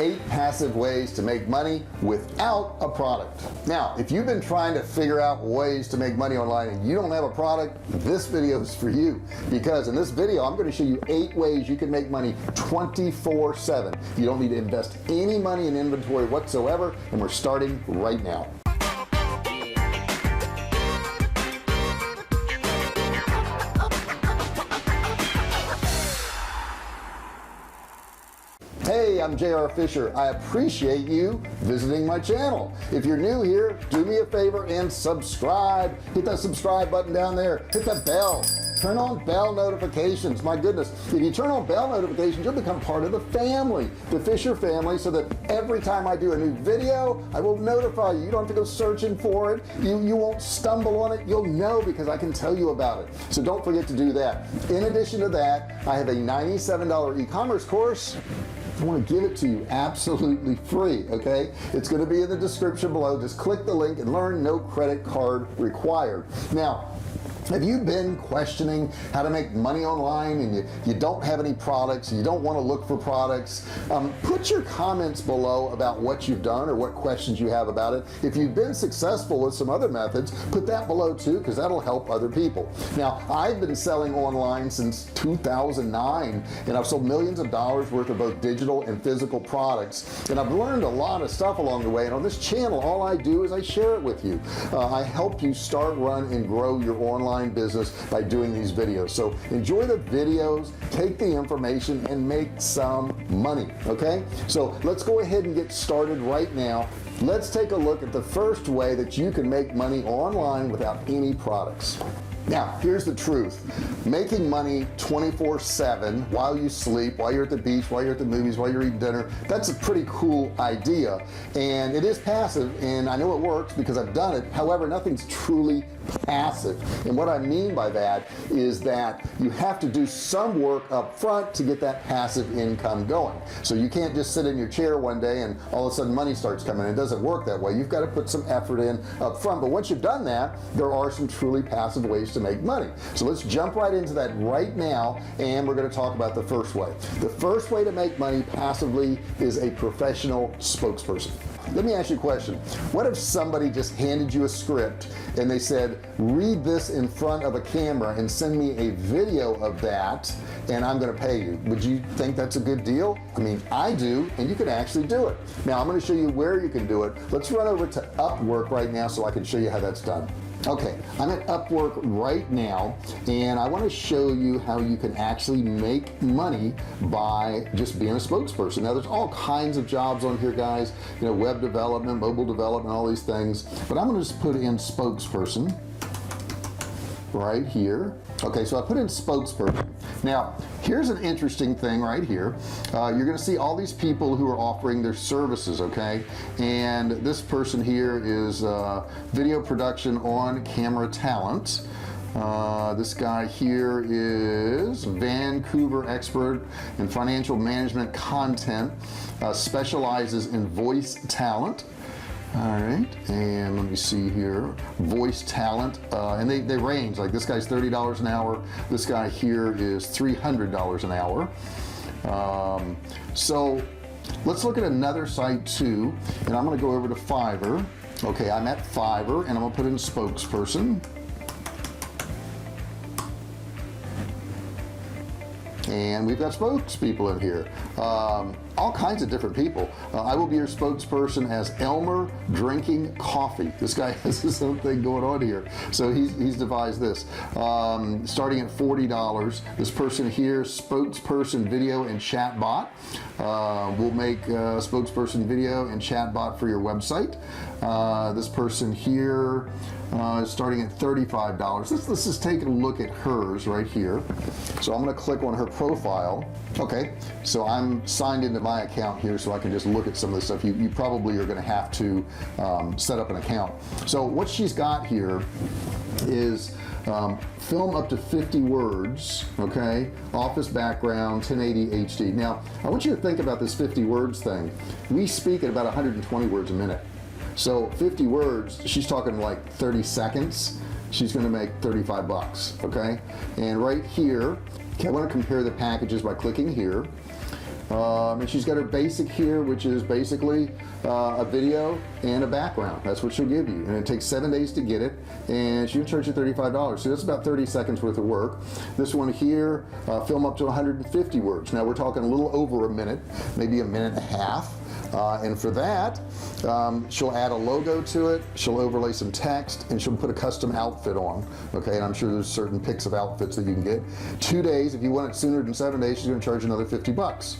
8 passive ways to make money without a product. Now, if you've been trying to figure out ways to make money online and you don't have a product, this video is for you, because in this video I'm going to show you 8 ways you can make money 24/7. You don't need to invest any money in inventory whatsoever, and we're starting right now. Hey, I'm J.R. Fisher. I appreciate you visiting my channel. If you're new here, do me a favor and subscribe. Hit that subscribe button down there. Hit the bell. Turn on bell notifications. My goodness, if you turn on bell notifications, you'll become part of the family, the Fisher family, so that every time I do a new video, I will notify you. You don't have to go searching for it. You won't stumble on it. You'll know because I can tell you about it. So don't forget to do that. In addition to that, I have a $97 e-commerce course. I want to give it to you absolutely free. Okay, it's going to be in the description below. Just click the link and learn. No credit card required. Now, have you been questioning how to make money online and you don't have any products, you don't want to look for products? Put your comments below about what you've done or what questions you have about it. If you've been successful with some other methods, put that below too, because that'll help other people. Now, I've been selling online since 2009, and I've sold millions of dollars worth of both digital and physical products, and I've learned a lot of stuff along the way. And on this channel, all I do is I share it with you. I help you start, run, and grow your online business by doing these videos. So enjoy the videos, take the information, and make some money. Okay, so let's go ahead and get started right now. Let's take a look at the first way that you can make money online without any products. Now, here's the truth. Making money 24/7 while you sleep, while you're at the beach, while you're at the movies, while you're eating dinner, that's a pretty cool idea, and it is passive, and I know it works because I've done it. However, nothing's truly passive, and what I mean by that is that you have to do some work up front to get that passive income going. So you can't just sit in your chair one day and all of a sudden money starts coming in. It doesn't work that way. You've got to put some effort in up front, but once you've done that, there are some truly passive ways to make money. So let's jump right into that right now, and we're going to talk about the first way. The first way to make money passively is a professional spokesperson. Let me ask you a question. What if somebody just handed you a script and they said, read this in front of a camera and send me a video of that and I'm going to pay you? Would you think that's a good deal? I mean, I do, and you can actually do it. Now, I'm going to show you where you can do it. Let's run over to UpWork right now so I can show you how that's done. Okay, I'm at UpWork right now, and I want to show you how you can actually make money by just being a spokesperson. Now, there's all kinds of jobs on here, guys, you know, web development, mobile development, all these things, but I'm going to just put in spokesperson right here. Okay, so I put in spokesperson. Now, here's an interesting thing right here. You're going to see all these people who are offering their services, okay? And this person here is video production on camera talent. This guy here is Vancouver expert in financial management content, specializes in voice talent. All right, and let me see here, voice talent, and they range, like this guy's $30 an hour, this guy here is $300 an hour. So let's look at another site too, and I'm going to go over to FIVERR. Okay, I'm at FIVERR, and I'm going to put in spokesperson. And we've got spokespeople in here, all kinds of different people. I will be your spokesperson as Elmer Drinking Coffee. This guy has his own thing going on here, so he's devised this, starting at $40. This person here, spokesperson video and chat bot. We'll make a spokesperson video and chat bot for your website. This person here is starting at $35. Let's just take a look at hers right here. So I'm going to click on her profile. Okay, so I'm signed into my account here, so I can just look at some of the stuff. You probably are going to have to set up an account. So what she's got here is film up to 50 words, okay, office background, 1080 HD. Now, I want you to think about this 50 words thing. We speak at about 120 words a minute. So 50 words, she's talking like 30 seconds. She's going to make 35 bucks, okay? And right here, okay, I want to compare the packages by clicking here. And she's got her basic here, which is basically a video and a background. That's what she'll give you, and it takes 7 days to get it, and she'll charge you $35. So that's about 30 seconds worth of work. This one here, film up to 150 words. Now we're talking a little over a minute, maybe a minute and a half. And for that, she'll add a logo to it, she'll overlay some text, and she'll put a custom outfit on. Okay, and I'm sure there's certain pics of outfits that you can get. 2 days, if you want it sooner than 7 days, she's going to charge another $50.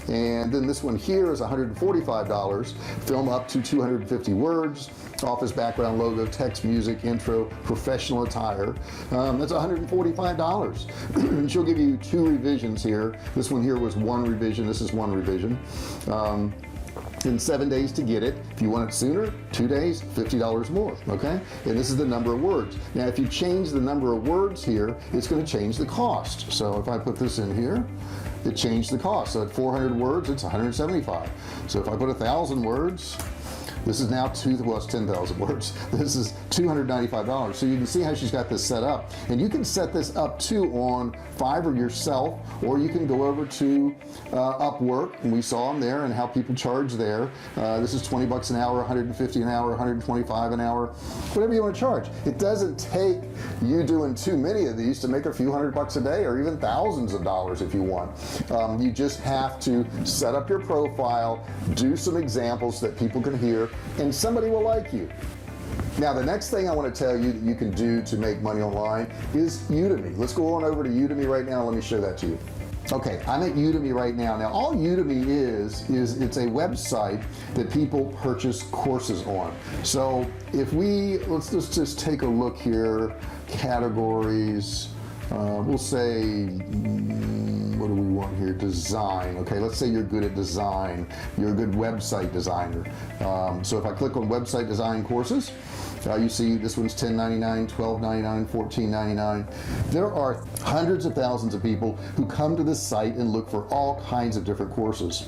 And then this one here is $145, film up to 250 words, office background, logo, text, music, intro, professional attire. That's $145. And she'll give you 2 revisions here. This one here was 1 revision, this is 1 revision. In 7 days to get it. If you want it sooner, 2 days, $50 more, okay? And this is the number of words. Now if you change the number of words here, it's going to change the cost. So if I put this in here, it changed the cost. So at 400 words, it's $175. So if I put 1,000 words, this is now it's 10,000 words. This is $295. So you can see how she's got this set up, and you can set this up too on FIVERR yourself, or you can go over to UPWORK, and we saw them there and how people charge there. This is 20 bucks an hour, 150 an hour, 125 an hour, whatever you want to charge. It doesn't take you doing too many of these to make a few $100 a day, or even thousands of dollars if you want. You just have to set up your profile, do some examples that people can hear, and somebody will like you. Now the next thing I want to tell you that you can do to make money online is Udemy. Let's go on over to Udemy right now. Let me show that to you. Okay, I'm at Udemy right now. Now all Udemy is it's a website that people purchase courses on. So if let's just take a look here, categories, we'll say, what do we want here? Design. Okay, let's say you're good at design, you're a good website designer. So if I click on website design courses, you see this one's $10.99, $12.99, $14.99. There are hundreds of thousands of people who come to this site and look for all kinds of different courses.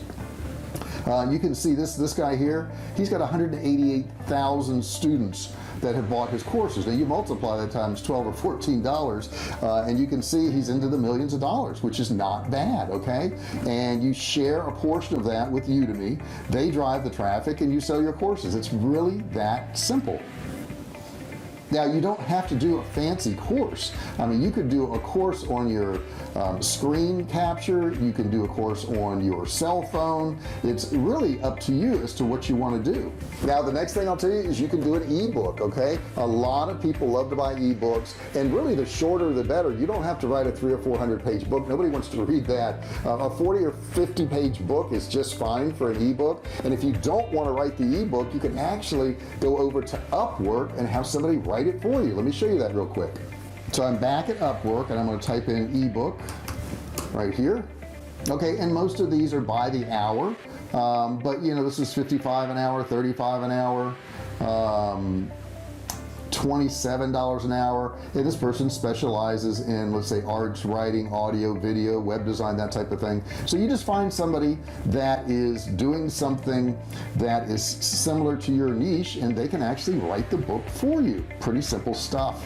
You can see this guy here, he's got 188,000 students that have bought his courses. Now you multiply that times 12 or $14, and you can see he's into the millions of dollars, which is not bad, okay? And you share a portion of that with Udemy. They drive the traffic and you sell your courses. It's really that simple. Now you don't have to do a fancy course. I mean, you could do a course on your screen capture, you can do a course on your cell phone. It's really up to you as to what you want to do. Now the next thing I'll tell you is you can do an ebook, okay? A lot of people love to buy ebooks, and really the shorter the better. You don't have to write a 300 or 400 page book. Nobody wants to read that. A 40 or 50 page book is just fine for an ebook. And if you don't want to write the ebook, you can actually go over to UPWORK and have somebody write it for you. Let me show you that real quick. So I'm back at UPWORK and I'm going to type in ebook right here. Okay, and most of these are by the hour, but you know, this is 55 an hour, 35 an hour, $27 an hour, and this person specializes in, let's say, arts, writing, audio, video, web design, that type of thing. So you just find somebody that is doing something that is similar to your niche, and they can actually write the book for you. Pretty simple stuff.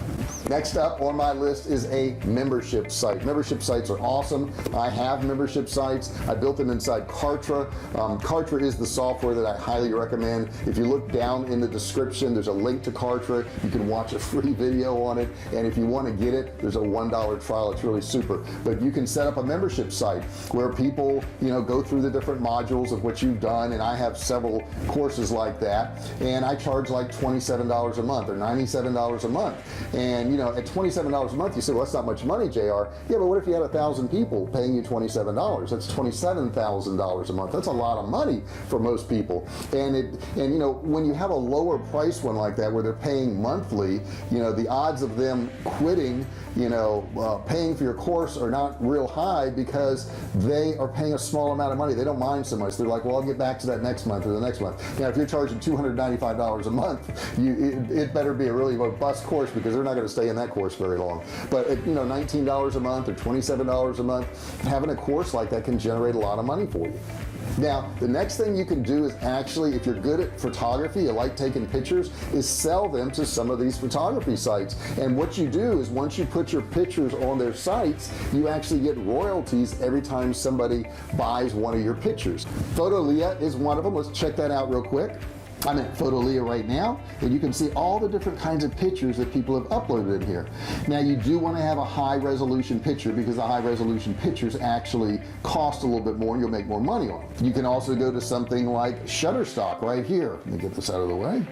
Next up on my list is a membership site. Membership sites are awesome. I have membership sites. I built them inside Kartra. Kartra is the software that I highly recommend. If you look down in the description, there's a link to Kartra. You can watch a free video on it, and if you want to get it, there's a $1 trial. It's really super. But you can set up a membership site where people, you know, go through the different modules of what you've done, and I have several courses like that, and I charge like $27 a month or $97 a month. And you know, at $27 a month, you say, well, that's not much money, JR. Yeah, but what if you had 1,000 people paying you $27? That's $27,000 a month. That's a lot of money for most people. And you know, when you have a lower price one like that, where they're paying monthly, you know, the odds of them quitting, you know, paying for your course are not real high, because they are paying a small amount of money. They don't mind so much. They're like, well, I'll get back to that next month or the next month. Now, if you're charging $295 a month, it better be a really robust course, because they're not going to stay in that course very long. But at, you know, $19 a month or $27 a month, having a course like that can generate a lot of money for you. Now the next thing you can do is actually, if you're good at photography, you like taking pictures, is sell them to some of these photography sites. And what you do is once you put your pictures on their sites, you actually get royalties every time somebody buys one of your pictures. FOTOLIA is one of them. Let's check that out real quick. I'm at FOTOLIA right now, and you can see all the different kinds of pictures that people have uploaded in here. Now you do want to have a high resolution picture, because the high resolution pictures actually cost a little bit more and you'll make more money on them. You can also go to something like Shutterstock right here. Let me get this out of the way.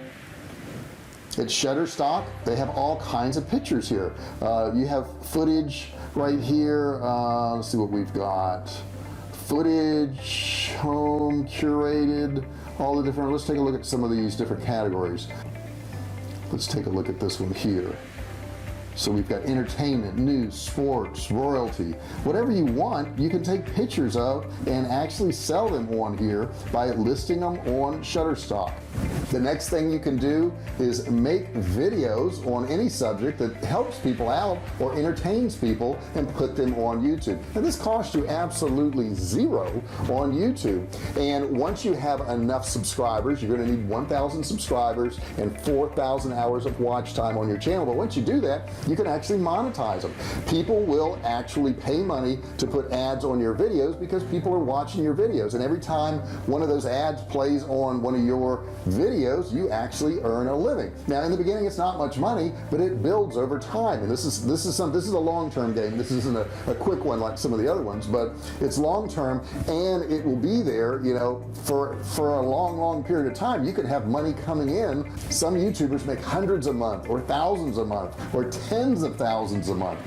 At Shutterstock, they have all kinds of pictures here. You have footage right here. Let's see what we've got. Footage, home, curated, all the different, let's take a look at some of these different categories. Let's take a look at this one here. So we've got entertainment, news, sports, royalty, whatever you want, you can take pictures of and actually sell them on here by listing them on Shutterstock. The next thing you can do is make videos on any subject that helps people out or entertains people and put them on YouTube. And this costs you absolutely zero on YouTube. And once you have enough subscribers, you're going to need 1,000 subscribers and 4,000 hours of watch time on your channel. But once you do that, you can actually monetize them. People will actually pay money to put ads on your videos because people are watching your videos, and every time one of those ads plays on one of your videos, you actually earn a living. Now in the beginning it's not much money, but it builds over time, and this is a long-term game. This isn't a quick one like some of the other ones, but it's long-term, and it will be there, you know, for a long period of time. You can have money coming in. Some YouTubers make hundreds a month or thousands a month or tens of thousands a month.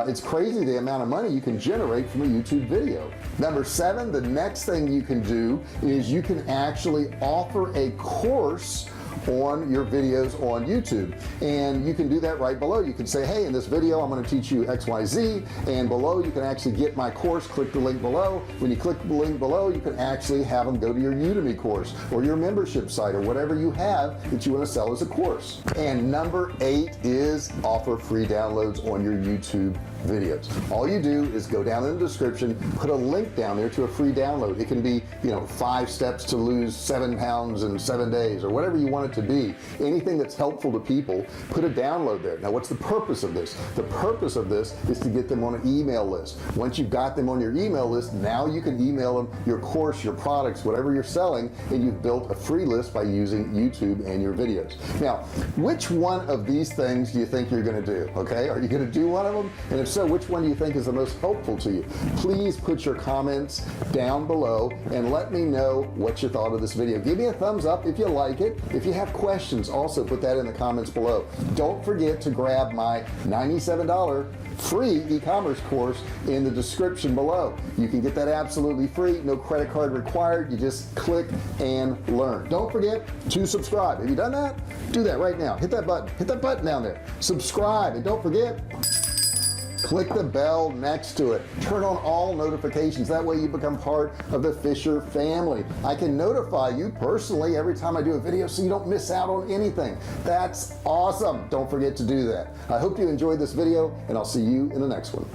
It's crazy the amount of money you can generate from a YouTube video. Number 7, the next thing you can do is you can actually offer a course on your videos on YouTube, and you can do that right below. You can say, hey, in this video I'm going to teach you XYZ, and below you can actually get my course. Click the link below. When you click the link below, you can actually have them go to your Udemy course or your membership site or whatever you have that you want to sell as a course. And number 8 is offer free downloads on your YouTube videos. All you do is go down in the description, put a link down there to a free download. It can be, you know, 5 steps to lose 7 pounds in 7 days or whatever you want it to be. Anything that's helpful to people, put a download there. Now what's the purpose of this? The purpose of this is to get them on an email list. Once you've got them on your email list, now you can email them your course, your products, whatever you're selling, and you've built a free list by using YouTube and your videos. Now which one of these things do you think you're going to do? Okay, are you going to do one of them? And if so, which one do you think is the most helpful to you? Please put your comments down below and let me know what you thought of this video. Give me a thumbs up if you like it. If you have questions, also put that in the comments below. Don't forget to grab my $97 free e-commerce course in the description below. You can get that absolutely free, no credit card required. You just click and learn. Don't forget to subscribe. Have you done that? Do that right now. Hit that button down there. Subscribe, and don't forget, click the bell next to it. Turn on all notifications. That way you become part of the Fisher family. I can notify you personally every time I do a video so you don't miss out on anything. That's awesome. Don't forget to do that. I hope you enjoyed this video, and I'll see you in the next one.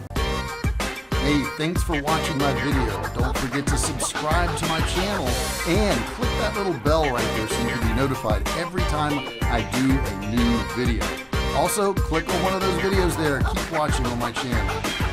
Hey, thanks for watching my video. Don't forget to subscribe to my channel and click that little bell right there so you can be notified every time I do a new video. Also, click on one of those videos there. Keep watching on my channel.